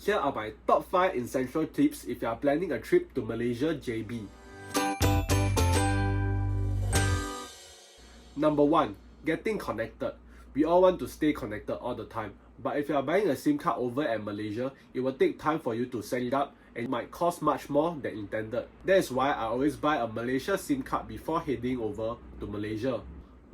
Here are my top 5 essential tips if you are planning a trip to Malaysia JB. Number 1. Getting connected. We all want to stay connected all the time, but if you are buying a SIM card over at Malaysia, it will take time for you to set it up and it might cost much more than intended. That is why I always buy a Malaysia SIM card before heading over to Malaysia.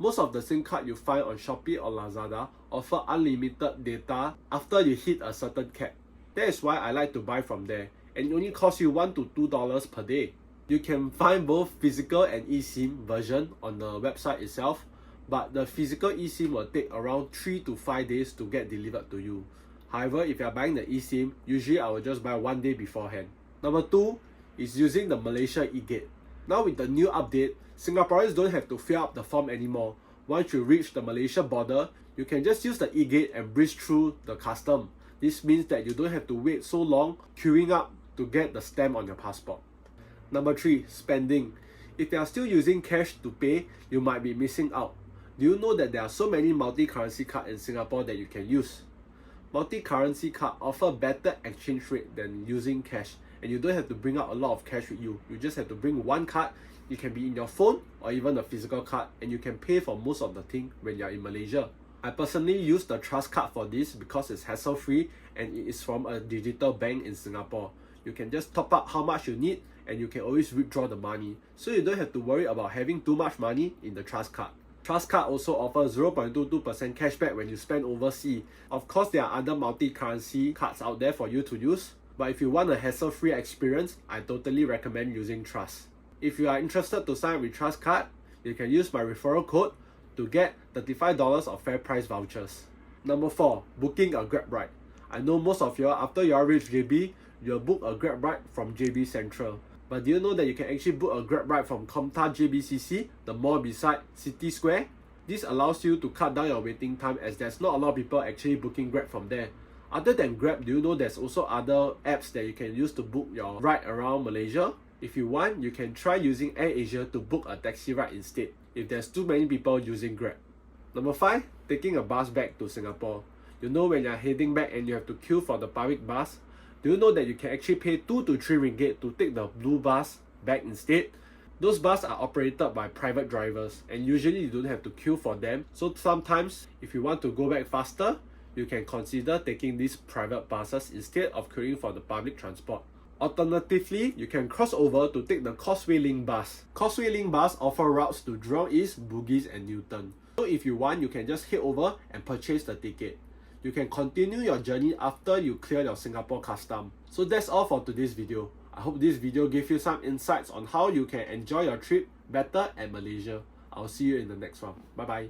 Most of the SIM card you find on Shopee or Lazada offer unlimited data after you hit a certain cap. That is why I like to buy from there, and it only costs you $1 to $2 per day. You can find both physical and eSIM version on the website itself, but the physical eSIM will take around 3 to 5 days to get delivered to you. However, if you are buying the eSIM, usually I will just buy 1 day beforehand. Number 2 is using the Malaysia e-gate. Now with the new update, Singaporeans don't have to fill up the form anymore. Once you reach the Malaysia border, you can just use the e-gate and breeze through the custom. This means that you don't have to wait so long queuing up to get the stamp on your passport. Number 3, spending. If you are still using cash to pay, you might be missing out. Do you know that there are so many multi-currency cards in Singapore that you can use? Multi-currency cards offer better exchange rate than using cash, and you don't have to bring out a lot of cash with you. You just have to bring one card. It can be in your phone or even a physical card, and you can pay for most of the thing when you are in Malaysia. I personally use the Trust card for this because it's hassle-free and it is from a digital bank in Singapore. You can just top up how much you need and you can always withdraw the money, so you don't have to worry about having too much money in the Trust card. Trust card also offers 0.22% cashback when you spend overseas. Of course, there are other multi-currency cards out there for you to use, but if you want a hassle-free experience, I totally recommend using Trust. If you are interested to sign up with Trust card, you can use my referral code to get $35 of Fairprice vouchers. Number 4, booking a Grab ride. I know most of you, after you reach JB, you'll book a Grab ride from JB Central. But do you know that you can actually book a Grab ride from Komtar JBCC, the mall beside City Square? This allows you to cut down your waiting time as there's not a lot of people actually booking Grab from there. Other than Grab, do you know there's also other apps that you can use to book your ride around Malaysia? If you want, you can try using AirAsia to book a taxi ride instead, if there's too many people using Grab. Number 5, taking a bus back to Singapore. You know when you're heading back and you have to queue for the public bus, do you know that you can actually pay 2 to 3 ringgit to take the blue bus back instead? Those buses are operated by private drivers and usually you don't have to queue for them. So sometimes if you want to go back faster, you can consider taking these private buses instead of queuing for the public transport. Alternatively, you can cross over to take the Causeway Link bus. Causeway Link bus offer routes to Jurong East, Bugis and Newton. So if you want, you can just head over and purchase the ticket. You can continue your journey after you clear your Singapore custom. So that's all for today's video. I hope this video gave you some insights on how you can enjoy your trip better at Malaysia. I'll see you in the next one. Bye bye.